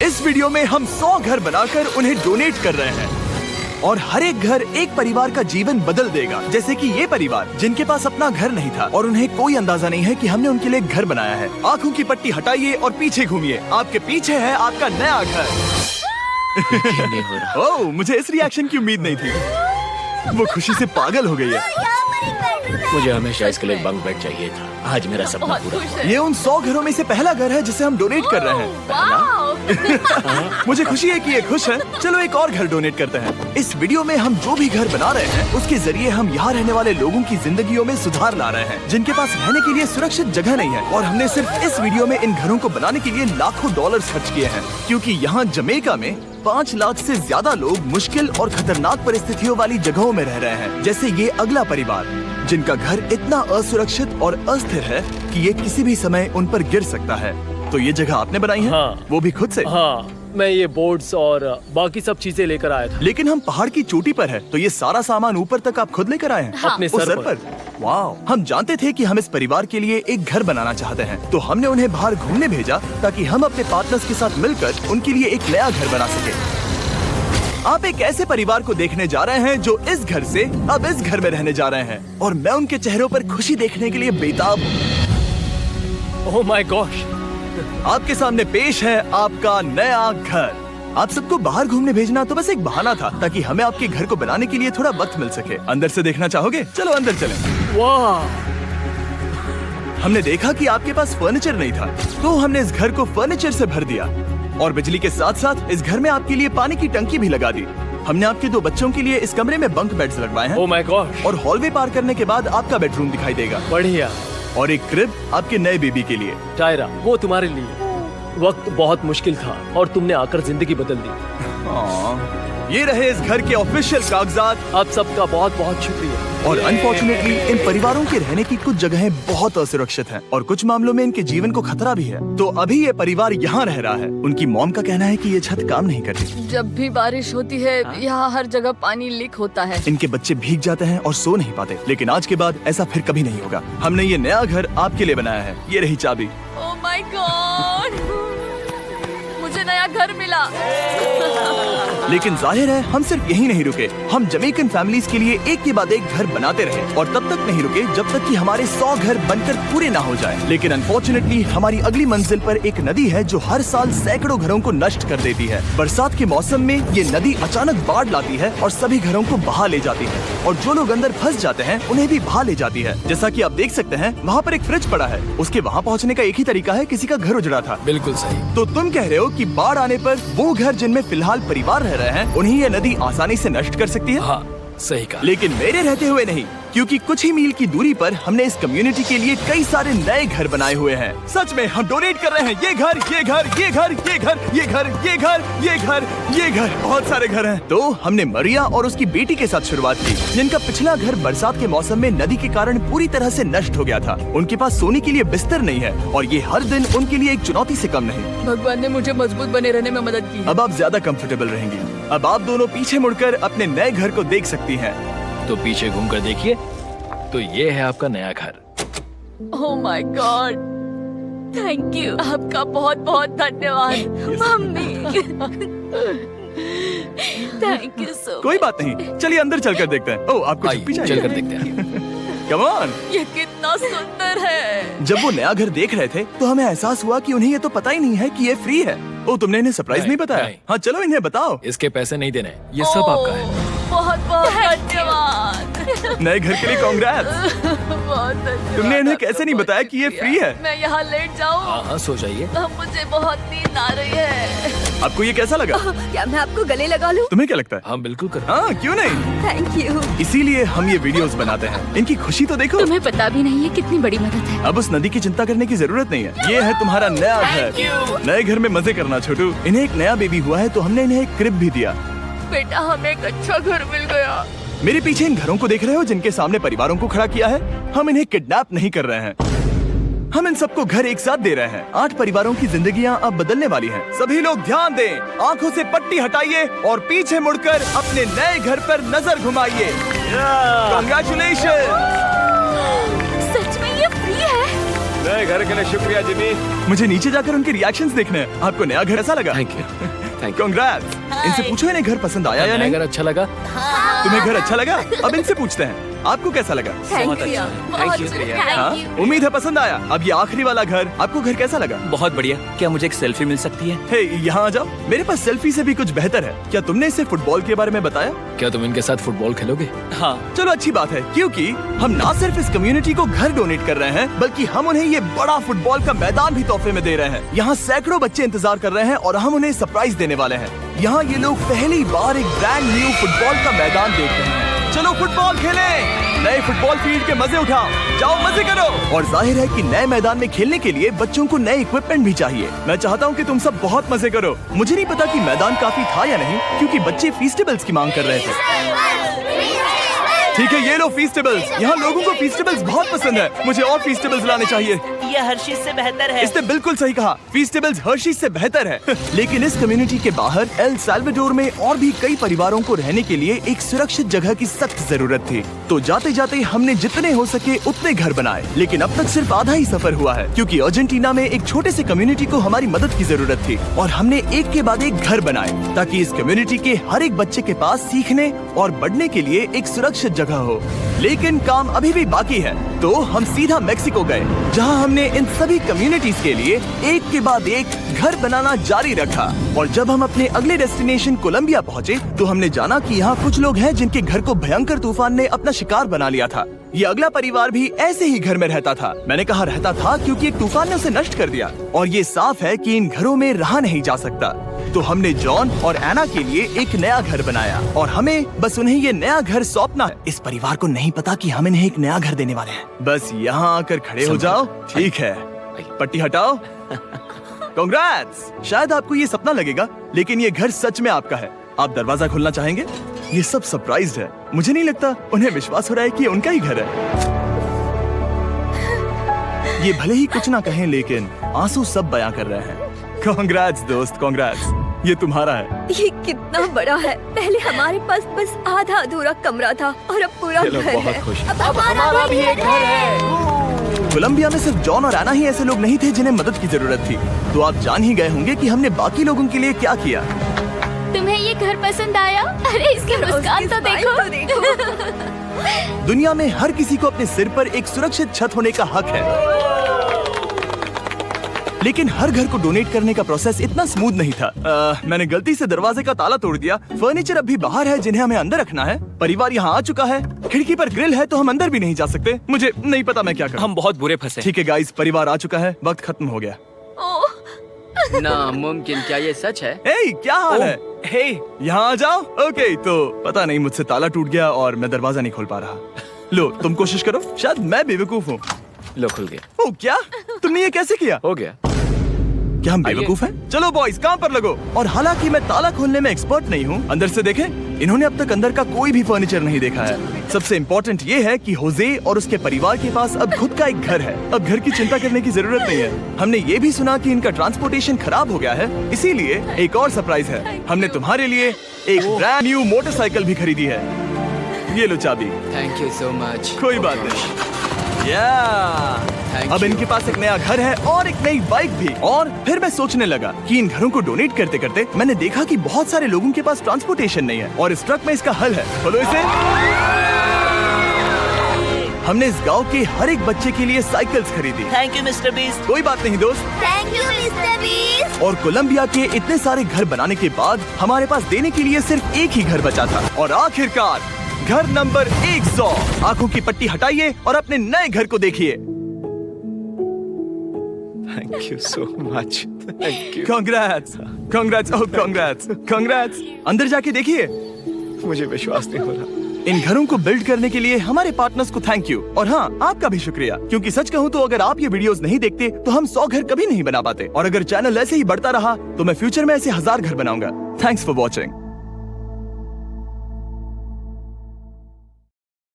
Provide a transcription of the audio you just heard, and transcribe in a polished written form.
इस वीडियो में हम 100 घर बनाकर उन्हें डोनेट कर रहे हैं और हर एक घर एक परिवार का जीवन बदल देगा। जैसे कि ये परिवार जिनके पास अपना घर नहीं था और उन्हें कोई अंदाजा नहीं है कि हमने उनके लिए घर बनाया है। आंखों की पट्टी हटाइए और पीछे घूमिए। आपके पीछे है आपका नया घर। नहीं हो रहा। ओह, मुझे इस रिएक्शन की उम्मीद नहीं थी। वो खुशी से पागल हो गई है। मुझे हमेशा इसके लिए बंक बेड चाहिए था। आज मेरा सपना पूरा। ये उन 100 घरों में से पहला घर है जिसे हम डोनेट कर रहे हैं। मुझे खुशी है कि ये खुश है। चलो एक और घर डोनेट करते हैं। इस वीडियो में हम जो भी घर बना रहे हैं उसके जरिए हम यहाँ रहने वाले लोगों की जिंदगियों में सुधार ला रहे हैं, जिनके पास रहने के लिए सुरक्षित जगह नहीं है। और हमने सिर्फ इस वीडियो में इन घरों को बनाने के लिए लाखों डॉलर्स खर्च किए हैं, क्योंकि यहाँ जमैका में 5 लाख से ज्यादा लोग मुश्किल और खतरनाक परिस्थितियों वाली जगहों में रह रहे हैं। जैसे ये अगला परिवार जिनका घर इतना असुरक्षित और अस्थिर है कि ये किसी भी समय उन पर गिर सकता है। तो ये जगह आपने बनाई है? हाँ। वो भी खुद से? हाँ, मैं ये बोर्ड्स और बाकी सब चीजें लेकर आया था। लेकिन हम पहाड़ की चोटी पर है, तो ये सारा सामान ऊपर तक आप खुद लेकर आए हैं? हाँ। अपने उस सर पर। वाह! हम जानते थे कि हम इस परिवार के लिए एक घर बनाना चाहते हैं, तो हमने उन्हें बाहर घूमने भेजा ताकि हम अपने पार्टनर्स के साथ मिलकर उनके लिए एक नया घर बना सके। आप एक ऐसे परिवार को देखने जा रहे हैं जो इस घर से अब इस घर में रहने जा रहे हैं, और मैं उनके चेहरों पर खुशी देखने के लिए बेताब हूँ। Oh my gosh! आपके सामने पेश है आपका नया घर। आप सबको बाहर घूमने भेजना तो बस एक बहाना था ताकि हमें आपके घर को बनाने के लिए थोड़ा वक्त मिल सके। अंदर से देखना चाहोगे? चलो अंदर चलें। वाह! हमने देखा कि आपके पास फर्नीचर नहीं था, तो हमने इस घर को फर्नीचर से भर दिया और बिजली के साथ साथ इस घर में आपके लिए पानी की टंकी भी लगा दी। हमने आपके 2 बच्चों के लिए इस कमरे में बंक बेड्स लगवाए हैं। Oh my gosh! और हॉलवे पार करने के बाद आपका बेडरूम दिखाई देगा। बढ़िया। और एक क्रिब आपके नए बेबी के लिए। टायरा, वो तुम्हारे लिए। वक्त बहुत मुश्किल था और तुमने आकर जिंदगी बदल दी। ये रहे इस घर के ऑफिशियल कागजात। आप सबका बहुत बहुत शुक्रिया। और अनफॉर्चुनेटली इन परिवारों के रहने की कुछ जगहें बहुत असुरक्षित हैं और कुछ मामलों में इनके जीवन को खतरा भी है। तो अभी ये परिवार यहाँ रह रहा है। उनकी मॉम का कहना है कि ये छत काम नहीं करती। जब भी बारिश होती है यहाँ हर जगह पानी लीक होता है। इनके बच्चे भीग जाते हैं और सो नहीं पाते, लेकिन आज के बाद ऐसा फिर कभी नहीं होगा। हमने ये नया घर आपके लिए बनाया है। ये रही चाबी। Oh my God! मुझे नया घर मिला। लेकिन जाहिर है हम सिर्फ यही नहीं रुके। हम जमैकन फैमिलीज के लिए एक के बाद एक घर बनाते रहे और तब तक नहीं रुके जब तक कि हमारे 100 घर बनकर पूरे ना हो जाएं। लेकिन अनफॉर्चुनेटली हमारी अगली मंजिल पर एक नदी है जो हर साल सैकड़ों घरों को नष्ट कर देती है। बरसात के मौसम में ये नदी अचानक बाढ़ लाती है और सभी घरों को बहा ले जाती है, और जो लोग अंदर फंस जाते हैं उन्हें भी बहा ले जाती है। जैसा कि आप देख सकते हैं वहाँ पर एक फ्रिज पड़ा है। उसके वहाँ पहुँचने का एक ही तरीका है, किसी का घर उजड़ा था। बिल्कुल सही। तो तुम कह रहे हो कि बाढ़ आने पर वो घर जिनमें फिलहाल परिवार रह रहे हैं उन्हें ये नदी आसानी से नष्ट कर सकती है? हाँ, सही कहा। लेकिन मेरे रहते हुए नहीं, क्योंकि कुछ ही मील की दूरी पर हमने इस कम्युनिटी के लिए कई सारे नए घर बनाए हुए हैं। सच में हम डोनेट कर रहे हैं। ये घर, ये घर, ये घर, ये घर, ये घर, ये घर, ये घर, ये घर, बहुत सारे घर हैं। तो हमने मरिया और उसकी बेटी के साथ शुरुआत की, जिनका पिछला घर बरसात के मौसम में नदी के कारण पूरी तरह से नष्ट हो गया था। उनके पास सोने के लिए बिस्तर नहीं है और ये हर दिन उनके लिए एक चुनौती से कम नहीं। भगवान ने मुझे मजबूत बने रहने में मदद की। अब आप ज्यादा कंफर्टेबल रहेंगी। अब आप दोनों पीछे मुड़कर अपने नए घर को देख सकती हैं। तो पीछे घूमकर देखिए, तो ये है आपका नया घर। Oh my God! Thank you. आपका बहुत बहुत धन्यवाद मम्मी। Thank you so. कोई बात नहीं, चलिए अंदर चलकर देखते हैं। ओह, आपको आइए, छुट्टी चाहिए? चलकर देखते हैं। Come on. ये कितना सुंदर है। जब वो नया घर देख रहे थे तो हमें एहसास हुआ कि उन्हें ये तो पता ही नहीं है कि ये फ्री है। ओ, तुमने इन्हें सरप्राइज नहीं बताया? नहीं। हाँ, चलो इन्हें बताओ। इसके पैसे नहीं देने, ये सब आपका है। बहुत बहुत धन्यवाद। नए घर के लिए कांग्रेट्स। बहुत धन्यवाद। तुमने इन्हें कैसे नहीं बताया कि ये फ्री है? मैं यहाँ लेट जाऊँ? हाँ हाँ, सो जाइए। मुझे बहुत नींद आ रही है। आपको ये कैसा लगा? क्या मैं आपको गले लगा लूं? तुम्हें क्या लगता है? हाँ बिल्कुल कर। हाँ, क्यों नहीं? Thank you. इसीलिए हम ये वीडियोस बनाते हैं। इनकी खुशी तो देखो। तुम्हें पता भी नहीं है कितनी बड़ी मदद है। अब उस नदी की चिंता करने की जरूरत नहीं है। ये है तुम्हारा नया घर। नए घर में मजे करना छोटू। इन्हें एक नया बेबी हुआ है तो हमने इन्हें एक क्रिब भी दिया। बेटा, हमें एक अच्छा घर मिल गया। मेरे पीछे इन घरों को देख रहे हो जिनके सामने परिवारों को खड़ा किया है? हम इन्हें किडनैप नहीं कर रहे हैं, हम इन सबको घर एक साथ दे रहे हैं। 8 परिवारों की जिंदगियां अब बदलने वाली हैं। सभी लोग ध्यान दें, आंखों से पट्टी हटाइए और पीछे मुड़कर अपने नए घर पर नजर घुमाइए। कांग्रेचुलेशन। सच में ये फ्री है? नए घर के लिए शुक्रिया जिमी। मुझे नीचे जाकर उनके रिएक्शंस देखने हैं। आपको नया घर ऐसा लगा? Thank you, thank you. Congrats. इनसे पूछो इन्हें घर पसंद आया या नहीं? अगर अच्छा लगा तुम्हें घर अच्छा लगा? अब इनसे पूछते हैं आपको कैसा लगा? बहुत अच्छा है, थैंक यू। हाँ? उम्मीद है पसंद आया। अब ये आखिरी वाला घर, आपको घर कैसा लगा? बहुत बढ़िया। क्या मुझे एक सेल्फी मिल सकती है? हे, यहाँ आ जाओ। मेरे पास सेल्फी से भी कुछ बेहतर है। क्या तुमने इसे फुटबॉल के बारे में बताया? क्या तुम इनके साथ फुटबॉल खेलोगे? हाँ। चलो अच्छी बात है, क्योंकि हम ना सिर्फ इस कम्युनिटी को घर डोनेट कर रहे हैं, बल्कि हम उन्हें ये बड़ा फुटबॉल का मैदान भी तोहफे में दे रहे हैं। यहाँ सैकड़ों बच्चे इंतजार कर रहे हैं और हम उन्हें सरप्राइज देने वाले हैं। यहाँ ये लोग पहली बार एक ब्रांड न्यू फुटबॉल का मैदान देख रहे हैं। चलो फुटबॉल खेलें। नए फुटबॉल फील्ड के मजे उठाओ, जाओ मजे करो। और जाहिर है कि नए मैदान में खेलने के लिए बच्चों को नए इक्विपमेंट भी चाहिए। मैं चाहता हूँ कि तुम सब बहुत मजे करो। मुझे नहीं पता कि मैदान काफी था या नहीं, क्योंकि बच्चे फीस्टेबल्स की मांग कर रहे थे। ठीक है, ये लो फीस्टेबल्स। यहाँ लोगों को फीस्टेबल्स बहुत पसंद है। मुझे और फीस्टेबल्स लाने चाहिए। ये हर्शीज से बेहतर है। इसने बिल्कुल सही कहा, फीस्टेबल्स हर्शीज से बेहतर है। लेकिन इस कम्युनिटी के बाहर एल साल्वाडोर में और भी कई परिवारों को रहने के लिए एक सुरक्षित जगह की सख्त जरूरत थी। तो जाते जाते हमने जितने हो सके उतने घर बनाए, लेकिन अब तक सिर्फ आधा ही सफर हुआ है, क्योंकि अर्जेंटीना में एक छोटे से कम्युनिटी को हमारी मदद की जरूरत थी और हमने एक के बाद एक घर बनाए ताकि इस कम्युनिटी के हर एक बच्चे के पास सीखने और बढ़ने के लिए एक सुरक्षित जगह हो। लेकिन काम अभी भी बाकी है, तो हम सीधा मेक्सिको गए, जहां हमने इन सभी कम्युनिटीज के लिए एक के बाद एक घर बनाना जारी रखा। और जब हम अपने अगले डेस्टिनेशन कोलंबिया पहुंचे, तो हमने जाना कि यहाँ कुछ लोग हैं जिनके घर को भयंकर तूफान ने अपना शिकार बना लिया था। ये अगला परिवार भी ऐसे ही घर में रहता था। मैंने कहा रहता था क्योंकि एक तूफान ने उसे नष्ट कर दिया, और ये साफ है कि इन घरों में रहा नहीं जा सकता। तो हमने जॉन और एना के लिए एक नया घर बनाया और हमें बस उन्हें ये नया घर सौंपना है। इस परिवार को नहीं पता कि हम इन्हें एक नया घर देने वाले हैं। बस यहाँ आकर खड़े हो जाओ। ठीक है, पट्टी हटाओ। कांग्रेट्स। शायद आपको ये सपना लगेगा, लेकिन ये घर सच में आपका है। आप दरवाजा खोलना चाहेंगे? ये सब सरप्राइज्ड है। मुझे नहीं लगता उन्हें विश्वास हो रहा है कि ये उनका ही घर है। ये भले ही कुछ ना कहें, लेकिन आंसू सब बयां कर रहे हैं। कांग्रेट्स दोस्त, कांग्रेट्स। ये तुम्हारा है। ये कितना बड़ा है। पहले हमारे पास बस आधा अधूरा कमरा था और अब पूरा घर है। अब हमारा भी एक घर है। कोलंबिया में सिर्फ जॉन और एना ही ऐसे लोग नहीं थे जिन्हें मदद की जरूरत थी। तो आप जान ही गए होंगे कि हमने बाकी लोगों के लिए क्या किया। तुम्हें ये घर पसंद आया? अरे इसकी मुस्कान तो देखो। दुनिया में हर किसी को अपने सिर पर एक सुरक्षित छत होने का हक है, लेकिन हर घर को डोनेट करने का प्रोसेस इतना स्मूथ नहीं था। मैंने गलती से दरवाजे का ताला तोड़ दिया। फर्नीचर अब भी बाहर है जिन्हें हमें अंदर रखना है। परिवार यहाँ आ चुका है। खिड़की पर ग्रिल है तो हम अंदर भी नहीं जा सकते। मुझे नहीं पता मैं क्या करूं। हम बहुत बुरे फंसे। ठीक है गाइस, परिवार आ चुका है। वक्त खत्म हो गया। नामुमकिन, क्या ये सच है? हे, क्या हाल है? हे, यहाँ आ जाओ। ओके, तो पता नहीं मुझसे ताला टूट गया और मैं दरवाजा नहीं खोल पा रहा। लो, तुम कोशिश करो। शायद मैं बेवकूफ हूँ। लो, खुल गया। ओ क्या? तुमने ये कैसे किया? हो गया। क्या हम बेवकूफ हैं? चलो बॉयज, काम पर लगो। और हालांकि मैं ताला खोलने में एक्सपर्ट नहीं हूँ, अंदर से देखें, इन्होंने अब तक अंदर का कोई भी फर्नीचर नहीं देखा है। सबसे इम्पोर्टेंट ये है कि होजे और उसके परिवार के पास अब खुद का एक घर है। अब घर की चिंता करने की जरूरत नहीं है। हमने ये भी सुना कि इनका ट्रांसपोर्टेशन खराब हो गया है, इसीलिए एक और सरप्राइज है। हमने तुम्हारे लिए एक ब्रांड न्यू मोटरसाइकिल भी खरीदी है। ये लो चाबी। Thank you so much. कोई बात नहीं। अब इनके पास एक नया घर है और एक नई बाइक भी। और फिर मैं सोचने लगा कि इन घरों को डोनेट करते करते मैंने देखा कि बहुत सारे लोगों के पास ट्रांसपोर्टेशन नहीं है, और इस ट्रक में इसका हल है। खोलो इसे। हमने इस गांव के हर एक बच्चे के लिए साइकिल्स खरीदी। Thank you mister beast. कोई बात नहीं दोस्त। Thank you mister beast. और कोलंबिया के इतने सारे घर बनाने के बाद हमारे पास देने के लिए सिर्फ एक ही घर बचा था। और आखिरकार घर नंबर 100। आंखों की पट्टी हटाइए और अपने नए घर को देखिए। Thank you so much. Thank you. Congrats, congrats, oh congrats, congrats. अंदर जाके देखिए। मुझे विश्वास नहीं हो रहा। इन घरों को बिल्ड करने के लिए हमारे पार्टनर्स को थैंक यू, और हाँ, आपका भी शुक्रिया, क्योंकि सच कहूँ तो अगर आप ये वीडियोस नहीं देखते तो हम 100 घर कभी नहीं बना पाते। और अगर चैनल ऐसे ही बढ़ता रहा तो मैं फ्यूचर में ऐसे 1000 घर बनाऊंगा। Thanks for watching.